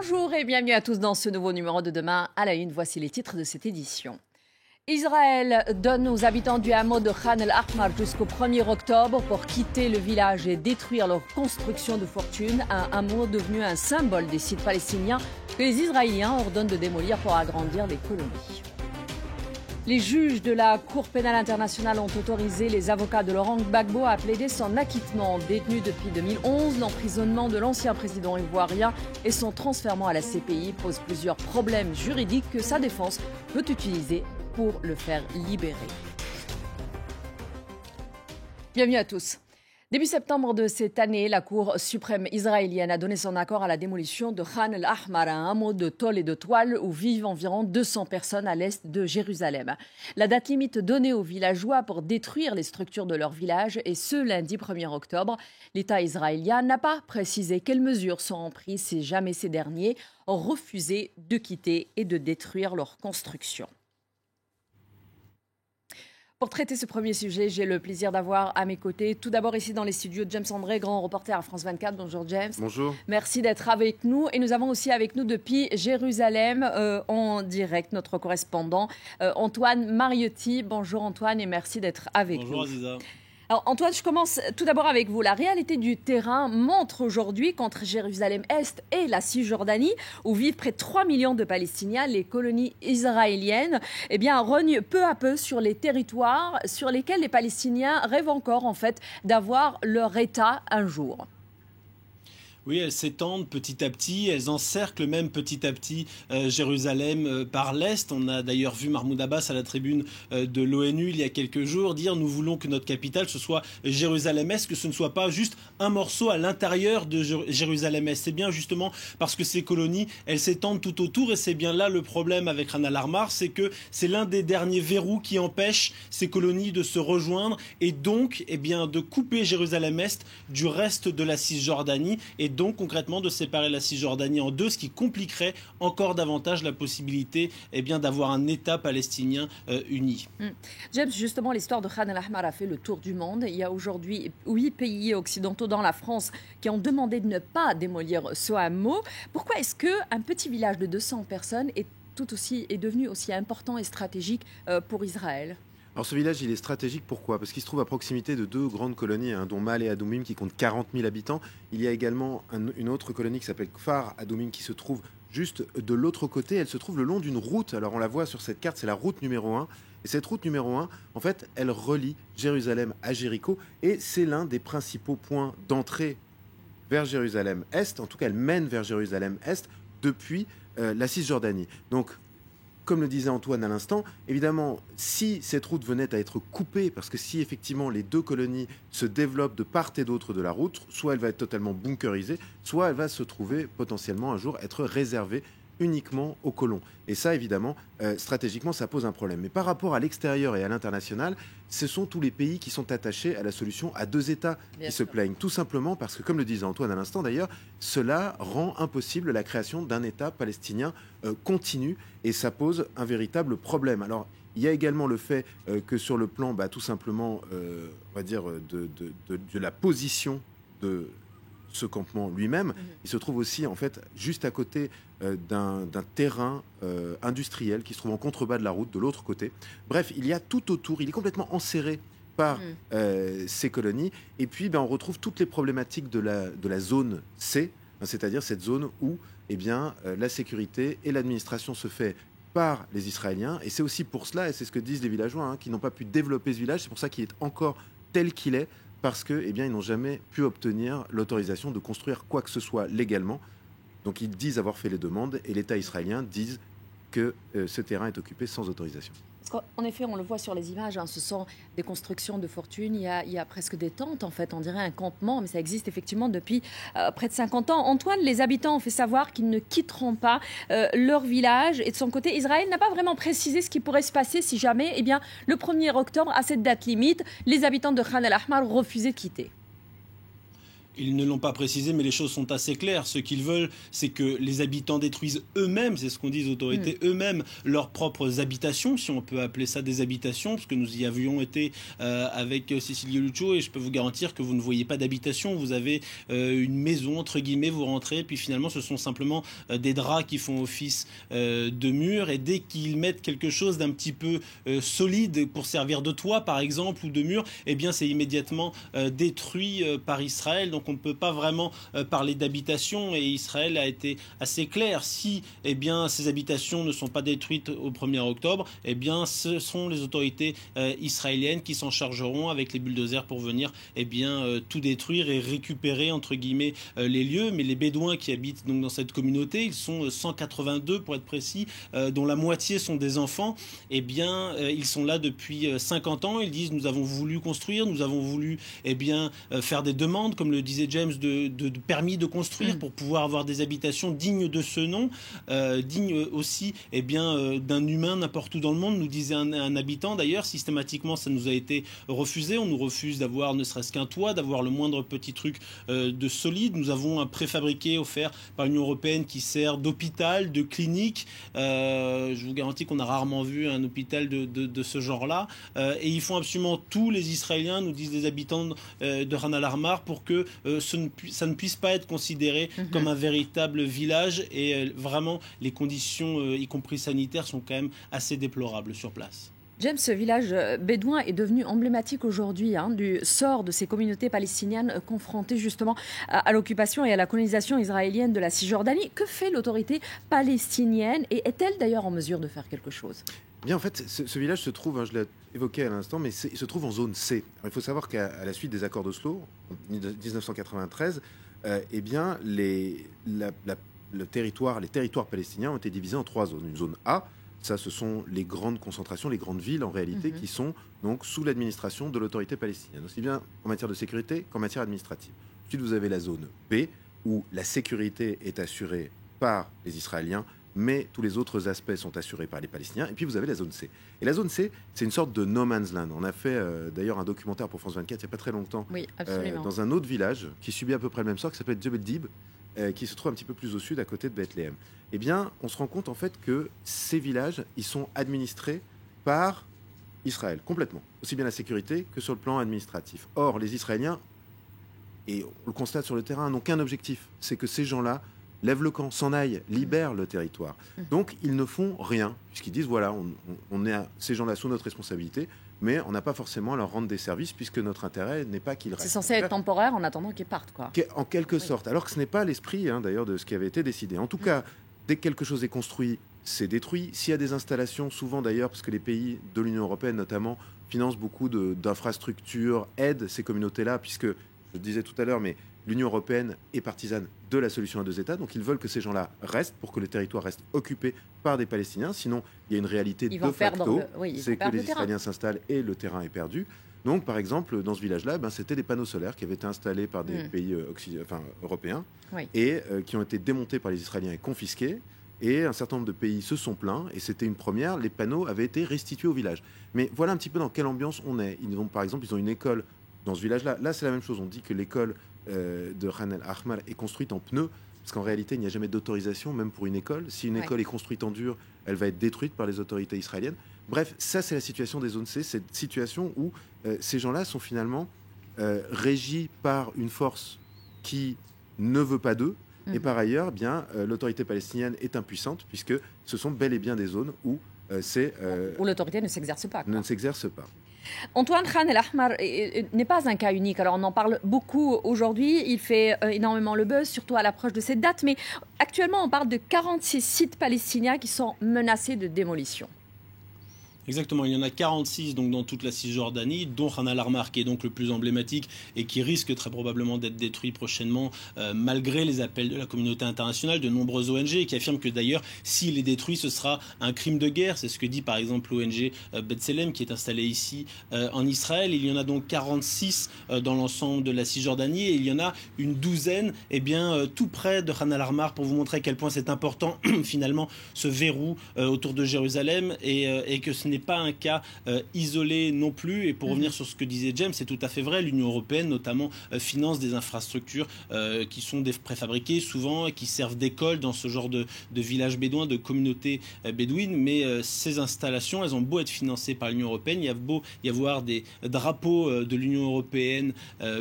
Bonjour et bienvenue à tous dans ce nouveau numéro de Demain à la Une. Voici les titres de cette édition. Israël donne aux habitants du hameau de Khan el-Ahmar jusqu'au 1er octobre pour quitter le village et détruire leur construction de fortune, un hameau devenu un symbole des sites palestiniens que les Israéliens ordonnent de démolir pour agrandir les colonies. Les juges de la Cour pénale internationale ont autorisé les avocats de Laurent Gbagbo à plaider son acquittement. Détenu depuis 2011, l'emprisonnement de l'ancien président ivoirien et son transfèrement à la CPI posent plusieurs problèmes juridiques que sa défense peut utiliser pour le faire libérer. Bienvenue à tous. Début septembre de cette année, la Cour suprême israélienne a donné son accord à la démolition de Khan el-Ahmar, un hameau de tôle et de toile où vivent environ 200 personnes à l'est de Jérusalem. La date limite donnée aux villageois pour détruire les structures de leur village est ce lundi 1er octobre. L'État israélien n'a pas précisé quelles mesures seront prises si jamais ces derniers ont refusé de quitter et de détruire leur construction. Pour traiter ce premier sujet, j'ai le plaisir d'avoir à mes côtés, tout d'abord ici dans les studios, James André, grand reporter à France 24. Bonjour James. Bonjour. Merci d'être avec nous. Et nous avons aussi avec nous depuis Jérusalem, en direct, notre correspondant Antoine Mariotti. Bonjour Antoine et merci d'être avec nous. Bonjour Aziza. Alors Antoine, je commence tout d'abord avec vous. La réalité du terrain montre aujourd'hui qu'entre Jérusalem-Est et la Cisjordanie, où vivent près de 3 millions de Palestiniens, les colonies israéliennes rognent peu à peu sur les territoires sur lesquels les Palestiniens rêvent encore en fait d'avoir leur État un jour. Oui, elles s'étendent petit à petit, elles encerclent même petit à petit Jérusalem par l'Est. On a d'ailleurs vu Mahmoud Abbas à la tribune de l'ONU il y a quelques jours dire « Nous voulons que notre capitale, ce soit Jérusalem-Est, que ce ne soit pas juste un morceau à l'intérieur de Jérusalem-Est. » C'est bien justement parce que ces colonies, elles s'étendent tout autour et c'est bien là le problème avec Khan el-Ahmar, c'est que c'est l'un des derniers verrous qui empêche ces colonies de se rejoindre et donc de couper Jérusalem-Est du reste de la Cisjordanie et donc concrètement de séparer la Cisjordanie en deux, ce qui compliquerait encore davantage la possibilité d'avoir un État palestinien uni. James, justement, l'histoire de Khan el-Ahmar a fait le tour du monde. Il y a aujourd'hui 8 pays occidentaux, dans la France, qui ont demandé de ne pas démolir ce hameau. Pourquoi est-ce qu'un petit village de 200 personnes est devenu aussi important et stratégique pour Israël ? Alors ce village, il est stratégique, pourquoi ? Parce qu'il se trouve à proximité de deux grandes colonies, dont Mal et Adoumim, qui comptent 40 000 habitants. Il y a également une autre colonie qui s'appelle Kfar Adoumim, qui se trouve juste de l'autre côté. Elle se trouve le long d'une route. Alors on la voit sur cette carte, c'est la route numéro 1. Et cette route numéro 1, en fait, elle relie Jérusalem à Jéricho. Et c'est l'un des principaux points d'entrée vers Jérusalem-Est. En tout cas, elle mène vers Jérusalem-Est depuis la Cisjordanie. Donc, comme le disait Antoine à l'instant, évidemment, si cette route venait à être coupée, parce que si effectivement les deux colonies se développent de part et d'autre de la route, soit elle va être totalement bunkerisée, soit elle va se trouver potentiellement un jour être réservée uniquement aux colons. Et ça, évidemment, stratégiquement, ça pose un problème. Mais par rapport à l'extérieur et à l'international, ce sont tous les pays qui sont attachés à la solution à deux États qui se plaignent. Tout simplement parce que, comme le disait Antoine à l'instant d'ailleurs, cela rend impossible la création d'un État palestinien continu et ça pose un véritable problème. Alors, il y a également le fait que sur le plan, tout simplement, on va dire, de la position de ce campement lui-même, il se trouve aussi en fait juste à côté d'un terrain industriel qui se trouve en contrebas de la route de l'autre côté. Bref, il y a tout autour, il est complètement enserré par ces colonies. Et puis on retrouve toutes les problématiques de la zone C, c'est-à-dire cette zone où la sécurité et l'administration se fait par les Israéliens. Et c'est aussi pour cela, et c'est ce que disent les villageois, qui n'ont pas pu développer ce village, c'est pour ça qu'il est encore tel qu'il est, parce qu'ils n'ont jamais pu obtenir l'autorisation de construire quoi que ce soit légalement. Donc ils disent avoir fait les demandes et l'État israélien dit que ce terrain est occupé sans autorisation. En effet, on le voit sur les images, ce sont des constructions de fortune, il y a presque des tentes en fait, on dirait un campement, mais ça existe effectivement depuis près de 50 ans. Antoine, les habitants ont fait savoir qu'ils ne quitteront pas leur village et de son côté, Israël n'a pas vraiment précisé ce qui pourrait se passer si jamais, le 1er octobre, à cette date limite, les habitants de Khan el-Ahmar refusaient de quitter. Ils ne l'ont pas précisé, mais les choses sont assez claires. Ce qu'ils veulent, c'est que les habitants détruisent eux-mêmes, c'est ce qu'ont dit les autorités, eux-mêmes, leurs propres habitations, si on peut appeler ça des habitations, parce que nous y avions été avec Cécilia Lucho, et je peux vous garantir que vous ne voyez pas d'habitation. Vous avez une maison, entre guillemets, vous rentrez, puis finalement, ce sont simplement des draps qui font office de mur, et dès qu'ils mettent quelque chose d'un petit peu solide pour servir de toit, par exemple, ou de mur, eh bien, c'est immédiatement détruit par Israël. Donc on ne peut pas vraiment parler d'habitation, et Israël a été assez clair. Si ces habitations ne sont pas détruites au 1er octobre, ce sont les autorités israéliennes qui s'en chargeront avec les bulldozers pour venir tout détruire et récupérer entre guillemets les lieux. Mais les Bédouins qui habitent donc dans cette communauté, ils sont 182 pour être précis, dont la moitié sont des enfants. Ils sont là depuis 50 ans. Ils disent: nous avons voulu construire, nous avons voulu faire des demandes, comme le disait James, de permis de construire pour pouvoir avoir des habitations dignes de ce nom, dignes aussi d'un humain n'importe où dans le monde, nous disait un habitant. D'ailleurs, systématiquement, ça nous a été refusé. On nous refuse d'avoir ne serait-ce qu'un toit, d'avoir le moindre petit truc de solide. Nous avons un préfabriqué offert par l'Union européenne qui sert d'hôpital, de clinique. Je vous garantis qu'on a rarement vu un hôpital de ce genre-là. Et ils font absolument tout, les Israéliens, nous disent les habitants de Khan al-Ahmar, pour que ça ne puisse pas être considéré comme un véritable village. Et vraiment, les conditions, y compris sanitaires, sont quand même assez déplorables sur place. James, ce village bédouin est devenu emblématique aujourd'hui du sort de ces communautés palestiniennes confrontées justement à l'occupation et à la colonisation israélienne de la Cisjordanie. Que fait l'autorité palestinienne, et est-elle d'ailleurs en mesure de faire quelque chose ? Bien, en fait, ce village se trouve, je l'ai évoqué à l'instant, mais il se trouve en zone C. Alors, il faut savoir qu'à la suite des accords d'Oslo, en 1993, les territoires palestiniens ont été divisés en 3 zones. Une zone A, ça, ce sont les grandes concentrations, les grandes villes en réalité, qui sont donc sous l'administration de l'autorité palestinienne, aussi bien en matière de sécurité qu'en matière administrative. Ensuite, vous avez la zone B, où la sécurité est assurée par les Israéliens, mais tous les autres aspects sont assurés par les Palestiniens. Et puis vous avez la zone C. Et la zone C, c'est une sorte de no man's land. On a fait d'ailleurs un documentaire pour France 24 il n'y a pas très longtemps, dans un autre village qui subit à peu près le même sort, qui s'appelle Jebel Dib, qui se trouve un petit peu plus au sud, à côté de Bethléem. Eh bien, on se rend compte en fait que ces villages, ils sont administrés par Israël, complètement. Aussi bien la sécurité que sur le plan administratif. Or, les Israéliens, et on le constate sur le terrain, n'ont qu'un objectif, c'est que ces gens-là lèvent le camp, s'en aillent, libèrent le territoire. Donc, ils ne font rien, puisqu'ils disent, voilà, on est ces gens-là sous notre responsabilité, mais on n'a pas forcément à leur rendre des services, puisque notre intérêt n'est pas qu'ils restent. C'est censé être temporaire en attendant qu'ils partent, quoi. En quelque sorte, alors que ce n'est pas l'esprit, d'ailleurs, de ce qui avait été décidé. En tout cas, dès que quelque chose est construit, c'est détruit. S'il y a des installations, souvent d'ailleurs, parce que les pays de l'Union européenne notamment financent beaucoup d'infrastructures, aident ces communautés-là, puisque, je le disais tout à l'heure, mais l'Union européenne est partisane de la solution à 2 États, donc ils veulent que ces gens-là restent pour que le territoire reste occupé par des Palestiniens. Sinon, il y a une réalité de facto, c'est que les Israéliens s'installent et le terrain est perdu. Donc, par exemple, dans ce village-là, c'était des panneaux solaires qui avaient été installés par des pays européens et qui ont été démontés par les Israéliens et confisqués. Et un certain nombre de pays se sont plaints, et c'était une première. Les panneaux avaient été restitués au village. Mais voilà un petit peu dans quelle ambiance on est. Par exemple, ils ont une école dans ce village-là. Là, c'est la même chose. On dit que l'école de Khan al-Ahmar est construite en pneus, parce qu'en réalité, il n'y a jamais d'autorisation, même pour une école. Si une école est construite en dur, elle va être détruite par les autorités israéliennes. Bref, ça, c'est la situation des zones C, cette situation où ces gens-là sont finalement régis par une force qui ne veut pas d'eux. Et par ailleurs, l'autorité palestinienne est impuissante, puisque ce sont bel et bien des zones où où l'autorité ne s'exerce pas. Ne s'exerce pas. Antoine, Khan al-Ahmar n'est pas un cas unique. Alors on en parle beaucoup aujourd'hui, il fait énormément le buzz, surtout à l'approche de cette date, mais actuellement on parle de 46 sites palestiniens qui sont menacés de démolition. Exactement, il y en a 46 donc, dans toute la Cisjordanie, dont Khan al-Ahmar qui est donc le plus emblématique et qui risque très probablement d'être détruit prochainement malgré les appels de la communauté internationale, de nombreuses ONG qui affirment que d'ailleurs s'il est détruit ce sera un crime de guerre. C'est ce que dit par exemple l'ONG B'Tselem qui est installée ici en Israël. Il y en a donc 46 dans l'ensemble de la Cisjordanie et il y en a une douzaine tout près de Khan al-Ahmar pour vous montrer à quel point c'est important finalement ce verrou autour de Jérusalem et que ce n'est n'est pas un cas isolé non plus. Et pour revenir sur ce que disait James, c'est tout à fait vrai. L'Union européenne, notamment, finance des infrastructures qui sont des préfabriquées, souvent, qui servent d'école dans ce genre de villages bédouins, de communautés bédouines. Mais ces installations, elles ont beau être financées par l'Union européenne, il y a beau y avoir des drapeaux de l'Union européenne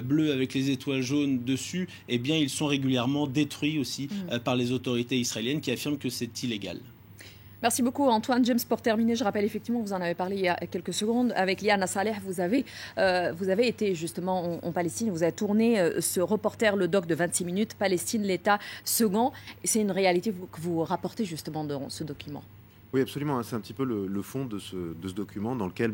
bleus avec les étoiles jaunes dessus, eh bien, ils sont régulièrement détruits aussi par les autorités israéliennes qui affirment que c'est illégal. Merci beaucoup Antoine. James, pour terminer, je rappelle effectivement, vous en avez parlé il y a quelques secondes, avec Liana Saleh, vous avez été justement en Palestine, vous avez tourné ce reporter, le doc de 26 minutes, Palestine, l'État second. Et c'est une réalité que vous rapportez justement dans ce document. Oui, absolument. C'est un petit peu le fond de ce document dans lequel,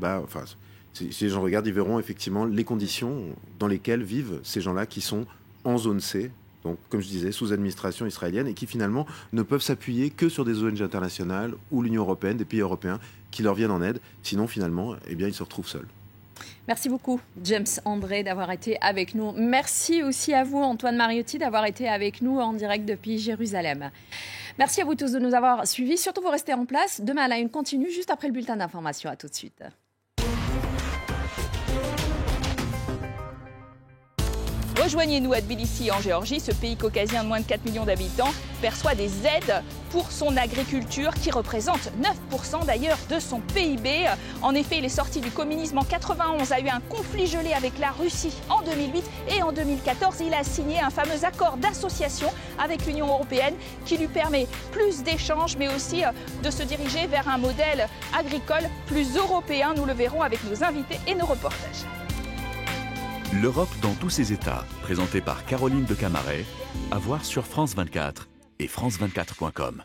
si les gens regardent, ils verront effectivement les conditions dans lesquelles vivent ces gens-là qui sont en zone C, donc comme je disais, sous administration israélienne, et qui finalement ne peuvent s'appuyer que sur des ONG internationales ou l'Union européenne, des pays européens qui leur viennent en aide. Sinon, finalement, ils se retrouvent seuls. Merci beaucoup, James André, d'avoir été avec nous. Merci aussi à vous, Antoine Mariotti, d'avoir été avec nous en direct depuis Jérusalem. Merci à vous tous de nous avoir suivis. Surtout, vous restez en place. Demain, la une continue juste après le bulletin d'information. À tout de suite. Rejoignez-nous à Tbilissi, en Géorgie. Ce pays caucasien de moins de 4 millions d'habitants perçoit des aides pour son agriculture qui représente 9% d'ailleurs de son PIB. En effet, il est sorti du communisme en 91, a eu un conflit gelé avec la Russie en 2008 et en 2014, il a signé un fameux accord d'association avec l'Union européenne qui lui permet plus d'échanges mais aussi de se diriger vers un modèle agricole plus européen. Nous le verrons avec nos invités et nos reportages. L'Europe dans tous ses états, présenté par Caroline de Camaret, à voir sur France 24 et france24.com.